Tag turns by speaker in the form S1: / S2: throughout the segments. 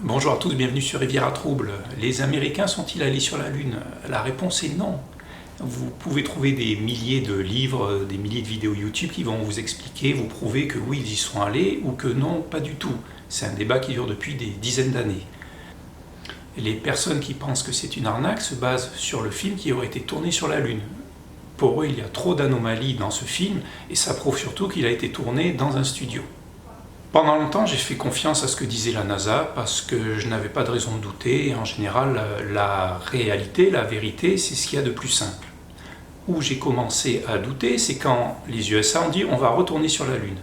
S1: Bonjour à tous, bienvenue sur Rivière à Trouble. Les Américains sont-ils allés sur la Lune? La réponse est non. Vous pouvez trouver des milliers de livres, des milliers de vidéos YouTube qui vont vous expliquer, vous prouver que oui, ils y sont allés ou que non, pas du tout. C'est un débat qui dure depuis des dizaines d'années. Les personnes qui pensent que c'est une arnaque se basent sur le film qui aurait été tourné sur la Lune. Pour eux, il y a trop d'anomalies dans ce film et ça prouve surtout qu'il a été tourné dans un studio. Pendant longtemps, j'ai fait confiance à ce que disait la NASA parce que je n'avais pas de raison de douter. Et en général, la réalité, la vérité, c'est ce qu'il y a de plus simple. Où j'ai commencé à douter, c'est quand les USA ont dit on va retourner sur la Lune.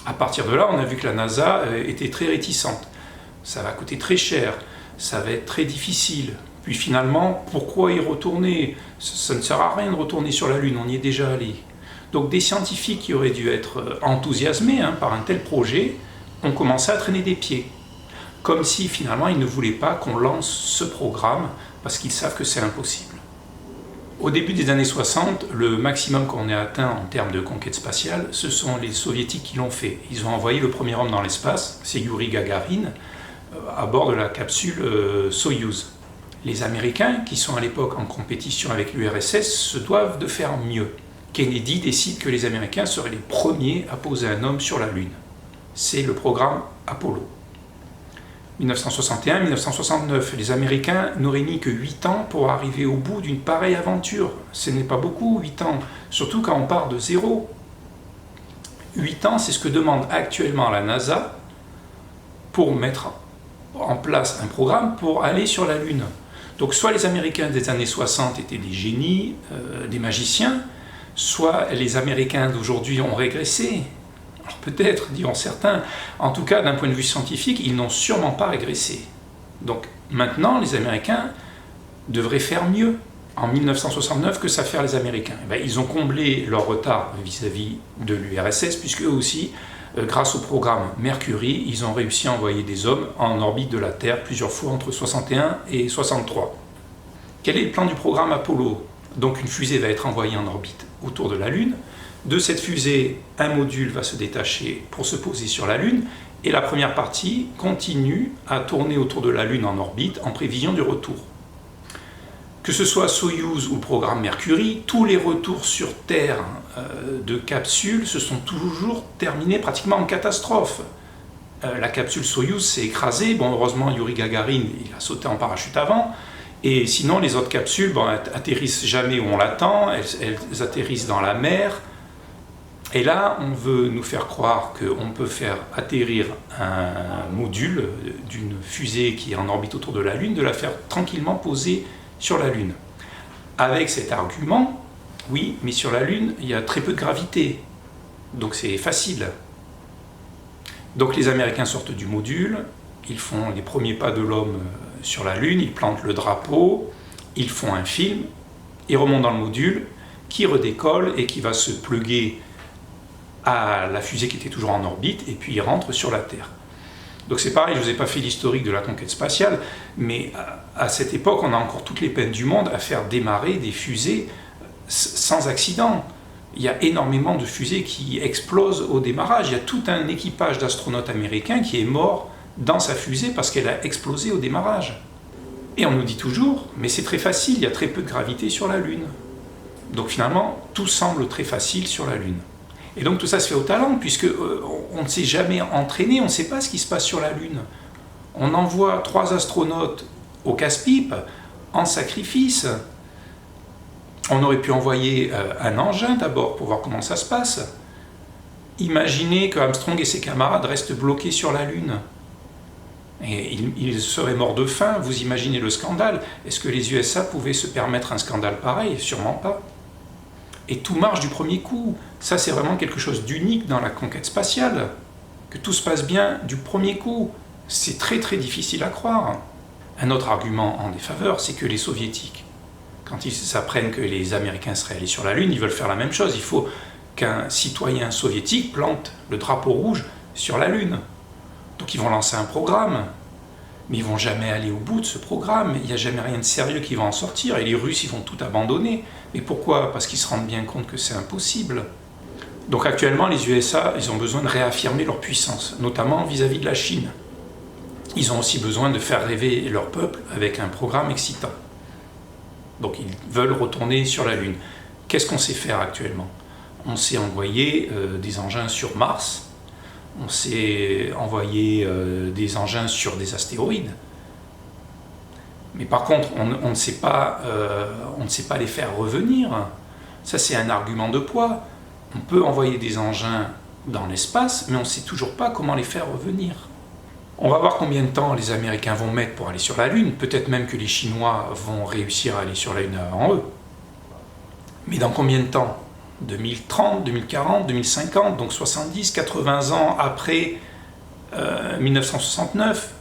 S1: À partir de là, on a vu que la NASA était très réticente. Ça va coûter très cher, ça va être très difficile. Puis finalement, pourquoi y retourner? Ça ne sert à rien de retourner sur la Lune, on y est déjà allé. Donc des scientifiques qui auraient dû être enthousiasmés par un tel projet ont commencé à traîner des pieds. Comme si finalement ils ne voulaient pas qu'on lance ce programme parce qu'ils savent que c'est impossible. Au début des années 60, le maximum qu'on ait atteint en termes de conquête spatiale, ce sont les soviétiques qui l'ont fait. Ils ont envoyé le premier homme dans l'espace, c'est Yuri Gagarin, à bord de la capsule Soyouz. Les Américains, qui sont à l'époque en compétition avec l'URSS, se doivent de faire mieux. Kennedy décide que les Américains seraient les premiers à poser un homme sur la Lune. C'est le programme Apollo. 1961-1969, les Américains n'auraient mis que 8 ans pour arriver au bout d'une pareille aventure. Ce n'est pas beaucoup, 8 ans, surtout quand on part de zéro. 8 ans, c'est ce que demande actuellement la NASA pour mettre en place un programme pour aller sur la Lune. Donc soit les Américains des années 60 étaient des génies, des magiciens, soit les Américains d'aujourd'hui ont régressé. Alors peut-être, diront certains. En tout cas, d'un point de vue scientifique, ils n'ont sûrement pas régressé. Donc maintenant, les Américains devraient faire mieux en 1969 que savent faire les Américains. Ils ont comblé leur retard vis-à-vis de l'URSS, puisque eux aussi, grâce au programme Mercury, ils ont réussi à envoyer des hommes en orbite de la Terre plusieurs fois entre 61 et 63. Quel est le plan du programme Apollo? Donc une fusée va être envoyée en orbite autour de la Lune. De cette fusée, un module va se détacher pour se poser sur la Lune, et la première partie continue à tourner autour de la Lune en orbite en prévision du retour. Que ce soit Soyouz ou le programme Mercury, tous les retours sur Terre de capsules se sont toujours terminés pratiquement en catastrophe. La capsule Soyouz s'est écrasée, heureusement Yuri Gagarin il a sauté en parachute avant, et sinon, les autres capsules atterrissent jamais où on l'attend, elles atterrissent dans la mer. Et là, on veut nous faire croire qu'on peut faire atterrir un module d'une fusée qui est en orbite autour de la Lune, de la faire tranquillement poser sur la Lune. Avec cet argument, oui, mais sur la Lune, il y a très peu de gravité, donc c'est facile. Donc les Américains sortent du module, ils font les premiers pas de l'homme sur la Lune, ils plantent le drapeau, ils font un film, ils remontent dans le module, qui redécolle et qui va se pluguer à la fusée qui était toujours en orbite, et puis ils rentrent sur la Terre. Donc c'est pareil, je ne vous ai pas fait l'historique de la conquête spatiale, mais à cette époque, on a encore toutes les peines du monde à faire démarrer des fusées sans accident. Il y a énormément de fusées qui explosent au démarrage, il y a tout un équipage d'astronautes américains qui est mort dans sa fusée parce qu'elle a explosé au démarrage. Et on nous dit toujours, mais c'est très facile, il y a très peu de gravité sur la Lune. Donc finalement, tout semble très facile sur la Lune. Et donc tout ça se fait au talent, puisque on ne s'est jamais entraîné, on ne sait pas ce qui se passe sur la Lune. On envoie 3 astronautes au casse-pipe, en sacrifice. On aurait pu envoyer un engin d'abord pour voir comment ça se passe. Imaginez que Armstrong et ses camarades restent bloqués sur la Lune. Et ils seraient morts de faim, vous imaginez le scandale. Est-ce que les USA pouvaient se permettre un scandale pareil? Sûrement pas. Et tout marche du premier coup. Ça, c'est vraiment quelque chose d'unique dans la conquête spatiale. Que tout se passe bien du premier coup. C'est très très difficile à croire. Un autre argument en défaveur, c'est que les Soviétiques, quand ils apprennent que les Américains seraient allés sur la Lune, ils veulent faire la même chose. Il faut qu'un citoyen soviétique plante le drapeau rouge sur la Lune. Donc ils vont lancer un programme, mais ils ne vont jamais aller au bout de ce programme, il n'y a jamais rien de sérieux qui va en sortir, et les Russes ils vont tout abandonner. Mais pourquoi? Parce qu'ils se rendent bien compte que c'est impossible. Donc actuellement les USA ils ont besoin de réaffirmer leur puissance, notamment vis-à-vis de la Chine. ils ont aussi besoin de faire rêver leur peuple avec un programme excitant. Donc ils veulent retourner sur la Lune. Qu'est-ce qu'on sait faire actuellement? On sait envoyer des engins sur Mars, on sait envoyer des engins sur des astéroïdes. Mais par contre, on ne sait pas les faire revenir. Ça, c'est un argument de poids. On peut envoyer des engins dans l'espace, mais on ne sait toujours pas comment les faire revenir. On va voir combien de temps les Américains vont mettre pour aller sur la Lune. Peut-être même que les Chinois vont réussir à aller sur la Lune avant eux. Mais dans combien de temps? 2030, 2040, 2050, donc 70, 80 ans après 1969.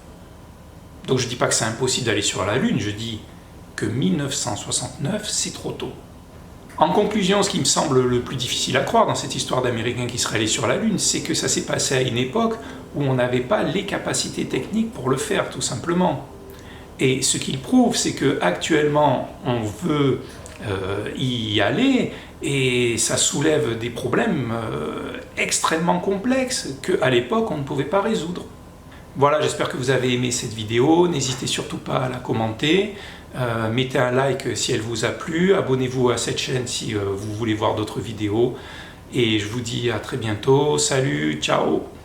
S1: Donc je ne dis pas que c'est impossible d'aller sur la Lune, je dis que 1969, c'est trop tôt. En conclusion, ce qui me semble le plus difficile à croire dans cette histoire d'Américains qui seraient allés sur la Lune, c'est que ça s'est passé à une époque où on n'avait pas les capacités techniques pour le faire, tout simplement. Et ce qu'il prouve, c'est qu'actuellement, on veut y aller, et ça soulève des problèmes extrêmement complexes qu'à l'époque, on ne pouvait pas résoudre. Voilà, j'espère que vous avez aimé cette vidéo, n'hésitez surtout pas à la commenter, mettez un like si elle vous a plu, abonnez-vous à cette chaîne si vous voulez voir d'autres vidéos, et je vous dis à très bientôt, salut, ciao!